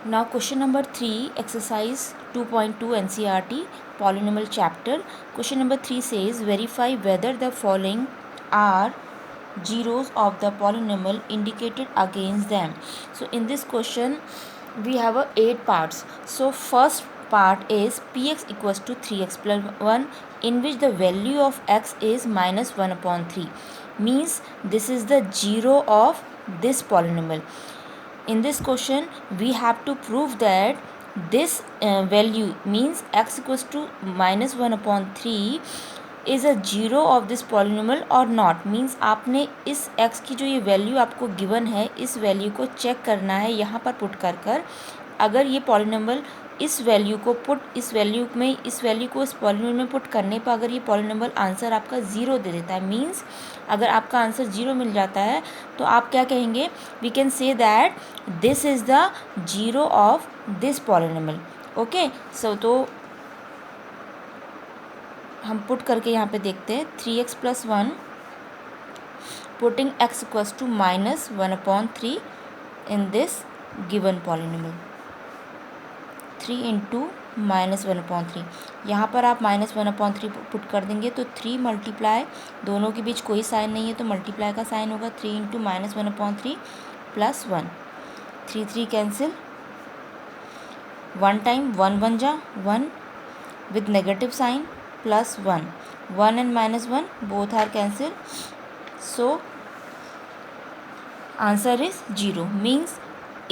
Now question number 3, exercise 2.2 NCERT polynomial chapter. Question number 3 says verify whether the following are zeros of the polynomial indicated against them. So in this question we have 8 parts. So first part is px equals to 3x plus 1, in which the value of x is minus 1 upon 3. Means this is the zero of this polynomial. In this question we have to prove that this value means x equals to minus 1 upon 3 is a zero of this polynomial और not. Means आपने इस x की जो ये value आपको given है इस value को चेक करना है यहाँ पर पुट कर अगर ये पॉलिनोमियल इस वैल्यू को इस वैल्यू को इस पॉलिनोमियल में पुट करने पर अगर ये पॉलिनोमियल आंसर आपका ज़ीरो दे देता है. मीन्स अगर आपका आंसर ज़ीरो मिल जाता है तो आप क्या कहेंगे, we can say that this is the zero of this polynomial. Okay, so तो हम पुट करके यहाँ पे देखते हैं 3x plus 1 putting x equals to minus 1 upon 3 in this given polynomial. 3 into minus 1 upon 3. यहाँ पर आप माइनस 1 अपॉन 3 पुट कर देंगे तो 3 मल्टीप्लाई, दोनों के बीच कोई साइन नहीं है तो मल्टीप्लाई का साइन होगा. 3 into minus 1 upon 3 plus 1. 3 cancel, 1 time 1 बन जा 1 with negative sign plus 1. 1 and minus 1 both are cancelled. So answer is 0. Means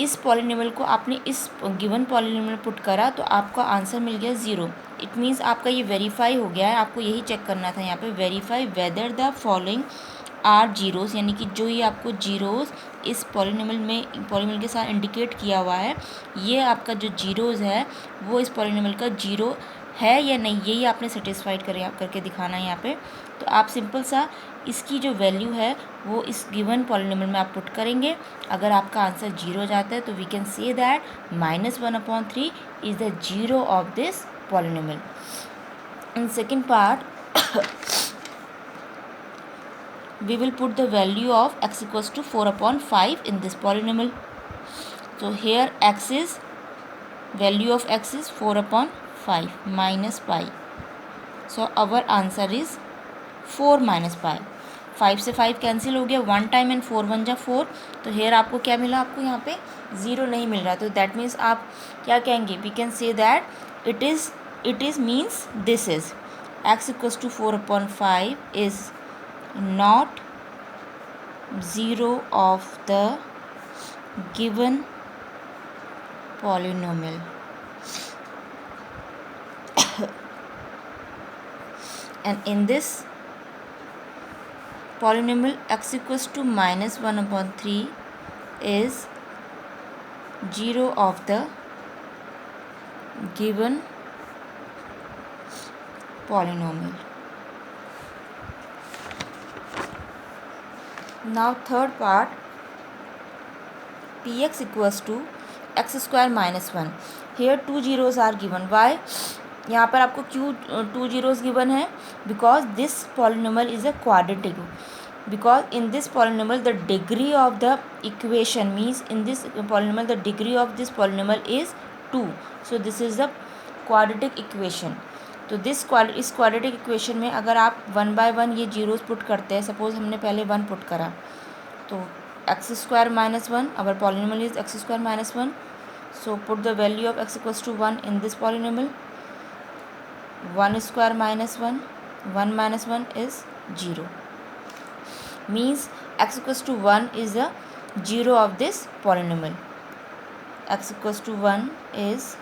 इस पॉलिनोमियल को आपने इस गिवन पॉलिनोमियल पुट करा तो आपका आंसर मिल गया 0. इट मीन्स आपका ये वेरीफाई हो गया है. आपको यही चेक करना था यहाँ पे, verify whether the following are zeros, यानी कि जो ये आपको जीरोस इस पॉलिनोमियल के साथ इंडिकेट किया हुआ है, ये आपका जो जीरोस है वो इस पॉलिनोमियल का जीरो है या नहीं, यही आपने सेटिस्फाइड करके दिखाना है यहाँ पे. तो आप सिंपल सा इसकी जो वैल्यू है वो इस गिवन पॉलिनोमियल में आप पुट करेंगे. अगर आपका आंसर जीरो हो जाता है तो we can say that minus 1 upon 3 is the zero of this polynomial. In second part we will put the value of x equals to 4 upon 5 in this polynomial. So here value of x is 4 upon 5 minus pi. So our answer is 4 minus pi. 5 से 5 cancel हो गया, 1 time and 4 बन जा 4. तो hair आपको क्या मिला, आपको यहाँ पे 0 नहीं मिल रहा. तो दैट मीन्स आप क्या कहेंगे, we can say that it is means this is x equals to 4 upon 5 is not 0 of the given polynomial. And in this polynomial x equals to minus 1 upon 3 is 0 of the given polynomial. Now third part, px equals to x square minus 1. Here two zeros are given. Why? यहाँ पर आपको क्यों 2 zeros given है? Because this polynomial is a quadratic. Because in this polynomial the degree of the equation means in this polynomial the degree of this polynomial is 2. So this is the quadratic equation. तो इस quadratic equation में अगर आप 1 bye 1 ये zeros put करते हैं, suppose हमने पहले 1 पुट करा तो x square minus 1, our polynomial is x square minus 1. So put the value of x equals to 1 in this polynomial. 1 square minus 1, 1 minus 1 is 0. Means x equals to 1 is the zero of this polynomial. X equals to 1 is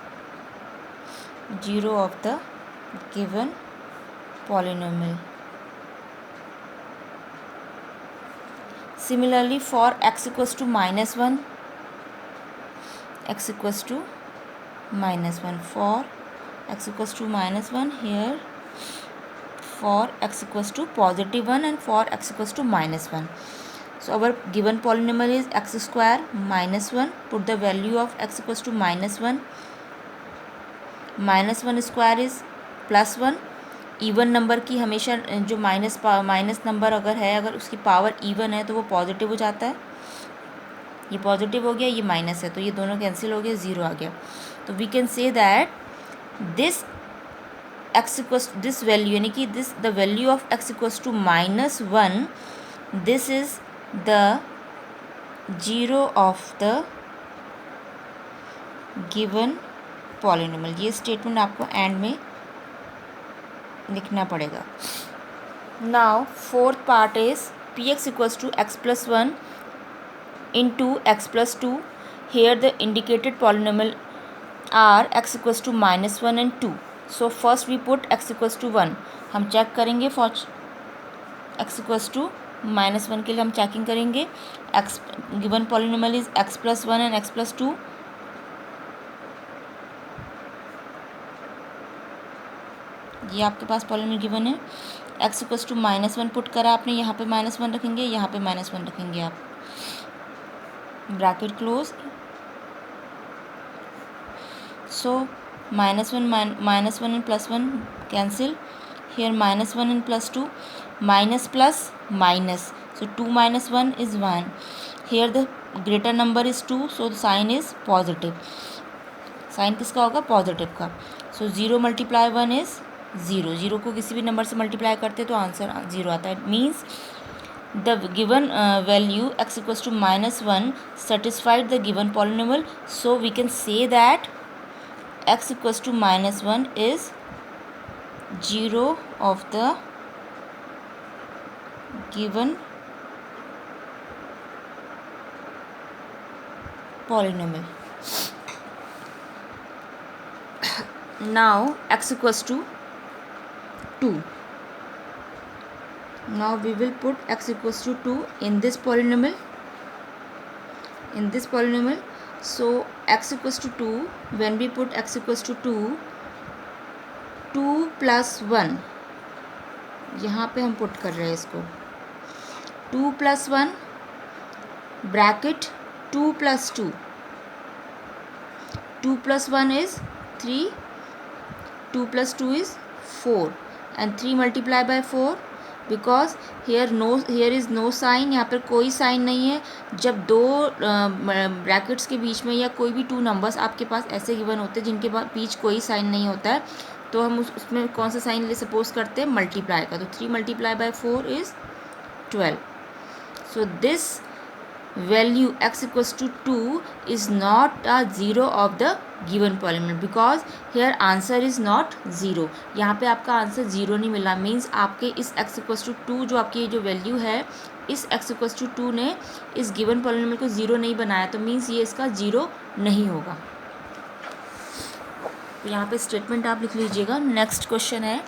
zero of the given polynomial. Similarly for x equals to minus 1, x equals to minus 1, for x equals to minus 1, here for x equals to positive 1 and for x equals to minus 1. So our given polynomial is x square minus 1. Put the value of x equals to minus 1. Minus 1 square is plus 1. Even number की हमेशा जो minus number अगर है, अगर उसकी power even है तो वो पॉजिटिव हो जाता है. ये पॉजिटिव हो गया, ये माइनस है, तो ये दोनों कैंसिल हो गए, 0 आ गया. तो we can say that this x equals this value यानी कि this the value of x equals to -1, this is the zero of the given polynomial. ये स्टेटमेंट आपको एंड में लिखना पड़ेगा. Now fourth part is px equals to x plus 1 into x plus 2. Here the indicated polynomial are x equals to -1 and 2. So first we put x equals to 1. हम check करेंगे for x equals to -1 के लिए हम checking करेंगे. x given polynomial is x plus 1 and x plus 2. ये आपके पास polynomial given है. x equals to -1 put करा आपने, यहाँ पे -1 रखेंगे, यहाँ पे -1 रखेंगे आप. Bracket close. So -1 and +1 cancel. Here -1 and +2, minus plus minus. So 2 minus 1 is 1. Here the greater number is 2, so the sign is positive. Sign किसका होगा? पॉजिटिव का. सो 0 × 1 इज 0. 0 को किसी भी नंबर से मल्टीप्लाई करते तो आंसर 0 आता है. Means the given value x equals to -1 satisfied the given polynomial. So we can say that x equals to -1 is 0 of the given polynomial. Now x equals to 2. Now we will put x equals to 2 in this polynomial. So x equals to 2, when we put x equals to 2, 2 plus 1, यहाँ पे हम put कर रहे हैं इसको. 2 plus 1 bracket 2 plus 2. 2 plus 1 is 3. 2 plus 2 is 4. And 3 multiplied by 4. Because here is no sign. यहाँ पर कोई साइन नहीं है. जब दो ब्रैकेट्स के बीच में या कोई भी 2 नंबर्स आपके पास ऐसे गिवन होते हैं जिनके बीच कोई साइन नहीं होता है, तो हम उसमें कौन सा साइन ले सपोज करते हैं? मल्टीप्लाई का. तो 3 multiplied by 4 is 12. So this value x equals to 2 is not a zero of the given polynomial because here answer is not 0. यहाँ पे आपका आंसर 0 नहीं मिला. मीन्स आपके इस x equals to 2 जो आपकी जो वैल्यू है, इस x equals to 2 ने इस गिवन पॉलिनोमियल को 0 नहीं बनाया, तो मीन्स ये इसका 0 नहीं होगा. तो यहाँ पे स्टेटमेंट आप लिख लीजिएगा. नेक्स्ट क्वेश्चन है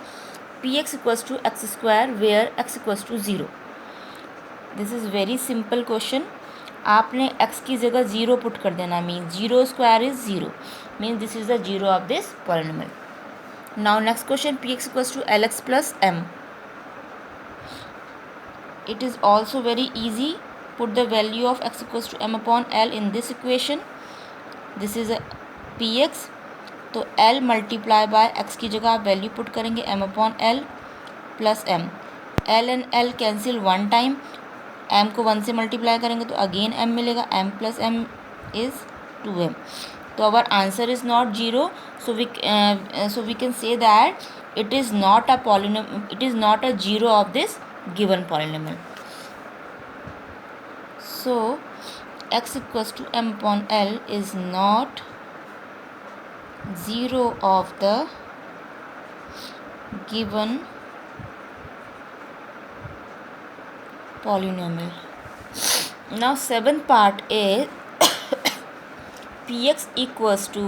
px equals to x² where x equals to 0. This is very simple question. आपने x की जगह 0 पुट कर देना. Mean 0² is 0. Mean this is the 0 of this polynomial. Now next question px equals to lx plus m. It is also very easy. Put the value of x equals to m upon l in this equation. This is px. तो l multiply by x की जगह आप value put करेंगे m upon l plus m. l and l cancel 1 time. m को 1 से multiply करेंगे तो again m मिलेगा. m plus m is 2m. तो our answer is not 0. So we can say that it is not a polynomial, it is not a 0 of this given polynomial. So x equals to m upon l is not 0 of the given polynomial. Now seventh part is px equals to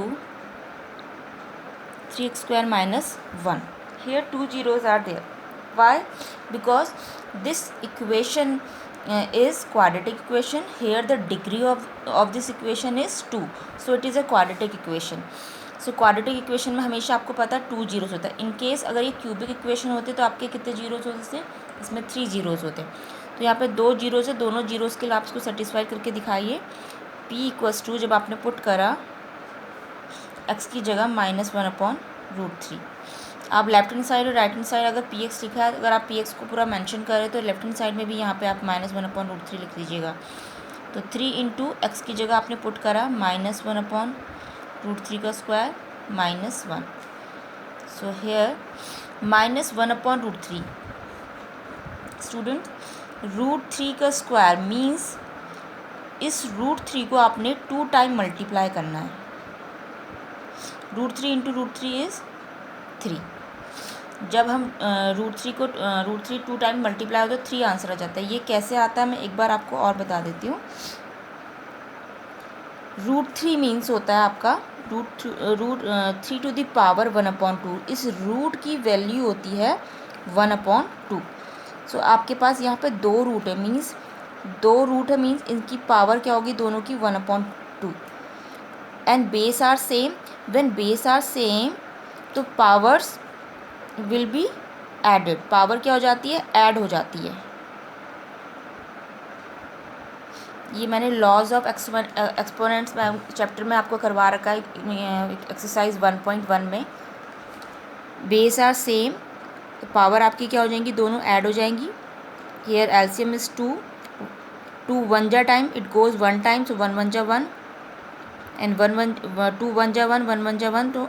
3x² minus 1. Here 2 zeros are there. Why? Because this equation is quadratic equation. Here the degree of this equation is 2. So it is a quadratic equation. So quadratic equation में हमेशा आपको पता है 2 zeros होता है. In case अगर ये cubic equation होते तो आपके कितने जीरोस होते? इसमें 3 जीरोस होते. तो यहाँ पे 2 जीरोस है. दोनों जीरोस के लिए आप इसको सेटिस्फाई करके दिखाइए. p इक्वल्स टू जब आपने पुट करा x की जगह -1 अपॉन √3. आप लेफ्ट हैंड साइड और राइट हैंड साइड अगर px लिखा है, अगर आप px को पूरा मेंशन करें तो लेफ्ट हैंड साइड में भी यहाँ पे आप -1 अपॉन √3 लिख लीजिएगा. तो 3 इंटू एक्स की जगह आपने पुट करा -1/√3 का स्क्वायर -1. So here -1/√3. स्टूडेंट, √3 का स्क्वायर मीन्स इस √3 को आपने 2 टाइम मल्टीप्लाई करना है. √3 इंटू √3 इज़ 3. जब हम √3 को √3 2 टाइम मल्टीप्लाई हो तो 3 आंसर आ जाता है. ये कैसे आता है मैं एक बार आपको और बता देती हूँ. √3 मीन्स होता है आपका √3 टू द पावर 1/2. इस रूट की वैल्यू होती है 1/2. सो आपके पास यहाँ पे 2 रूट है, मीन्स 2 रूट है, मीन्स इनकी पावर क्या होगी दोनों की 1/2. And base are same. When base are same तो powers will be added. Power क्या हो जाती है, ऐड हो जाती है. ये मैंने लॉज ऑफ एक्सपोनेंट्स चैप्टर में आपको करवा रखा है एक्सरसाइज 1.1 में. बेस आर सेम तो पावर आपकी क्या हो जाएंगी, दोनों ऐड हो जाएंगी. Here LCM is 2. 2 1 जा टाइम इट गोज 1 टाइम, सो 1 1 जा 1 एंड 2 1 जा 1 1 1 जा 1 तो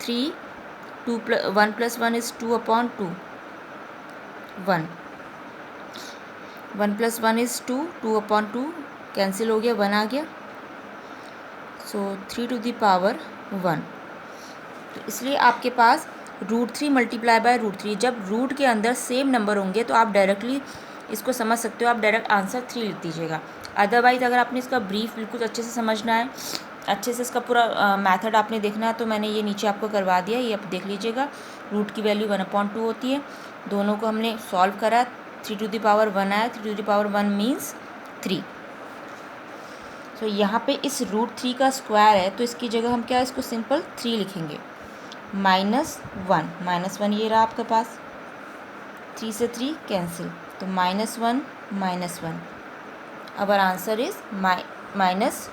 3. 1 + 1 इज़ 2/2. 1 + 1 इज़ 2. 2/2 कैंसिल हो गया, 1 आ गया. सो 3 टू द पावर 1. तो इसलिए आपके पास √3 मल्टीप्लाई बाय √3. जब रूट के अंदर सेम नंबर होंगे तो आप डायरेक्टली इसको समझ सकते हो. आप डायरेक्ट आंसर 3 लिख दीजिएगा. अदरवाइज़ अगर आपने इसका ब्रीफ बिल्कुल अच्छे से समझना है, अच्छे से इसका पूरा मेथड आपने देखना है तो मैंने ये नीचे आपको करवा दिया. ये आप देख लीजिएगा. रूट की वैल्यू 1/2 होती है. दोनों को हमने सॉल्व करा. 3 टू द पावर 1 आया. 3 टू द पावर 1 मीन्स 3. सो यहाँ पे इस √3 का स्क्वायर है तो इसकी जगह हम क्या, इसको सिंपल 3 लिखेंगे. -1 ये रहा आपके पास. 3 से 3 कैंसिल तो -1 -1. Our answer is -2.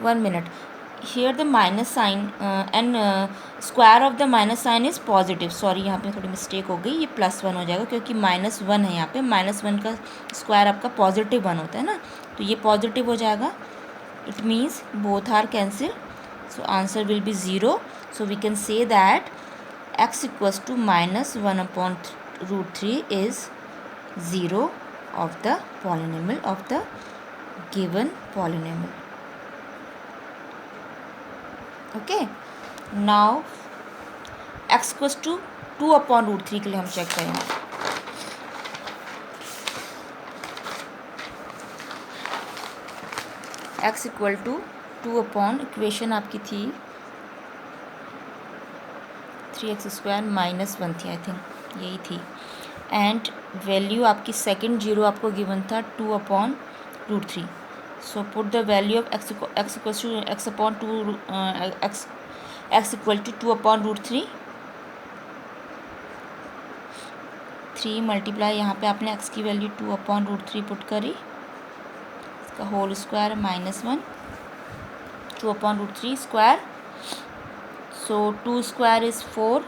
1 minute. Here the minus sign and square of the minus sign is positive. Sorry यहाँ पे थोड़ी मिस्टेक हो गई. ये +1 हो जाएगा क्योंकि -1 है यहाँ पे. -1 का स्क्वायर आपका +1 होता है ना, तो ये पॉजिटिव हो जाएगा. It means both are cancel. So answer will be 0. So we can say that x = -1/√3 is 0 of the polynomial of the given polynomial. Okay, now x = 2/√3 के लिए हम चेक करेंगे. x = 2 इक्वेशन आपकी थी 3x² -1 थी, I think यही थी. And value आपकी सेकंड जीरो आपको गिवन था 2/√3. सो put the value of x = 2/√3. 3 multiply यहाँ पे आपने x की वैल्यू 2/√3 पुट करी. इसका whole square -1. 2/√3 square. So 2 square is 4.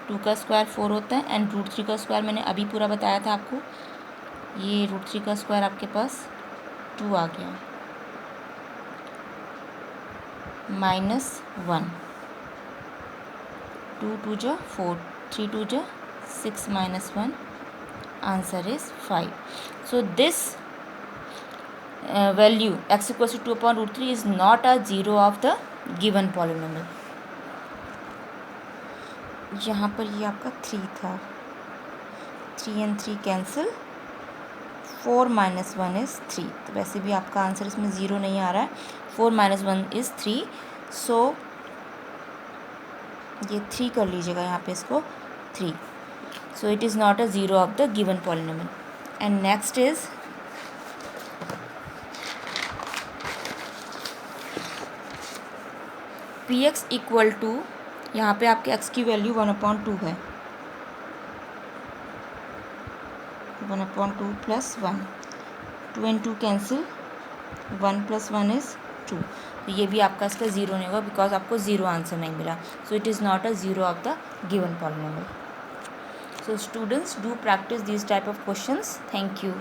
2 का स्क्वायर 4 होता है. एंड √3 का स्क्वायर मैंने अभी पूरा बताया था आपको. ये √3 का स्क्वायर आपके पास 2 आ गया. -1. 2 2 जा 4. 3 2 जा 6 -1. Answer is 5. So this value x = 2/√3 is not a zero of the given polynomial. यहाँ पर ये आपका 3 था. 3 and 3 कैंसिल. 4 - 1 is 3. तो वैसे भी आपका आंसर इसमें 0 नहीं आ रहा है. 4 - 1 is 3. सो ये 3 कर लीजिएगा यहाँ पे, इसको 3. So it is not a zero of the given polynomial. And next is px = यहाँ पे आपके x की वैल्यू 1/2 है. 1/2 + 1. 2 and 2 कैंसिल. 1 + 1 is 2. तो ये भी आपका इसका 0 नहीं होगा बिकॉज आपको 0 आंसर नहीं मिला. So it is not a zero of the given polynomial. So students, do practice these type of questions. Thank you.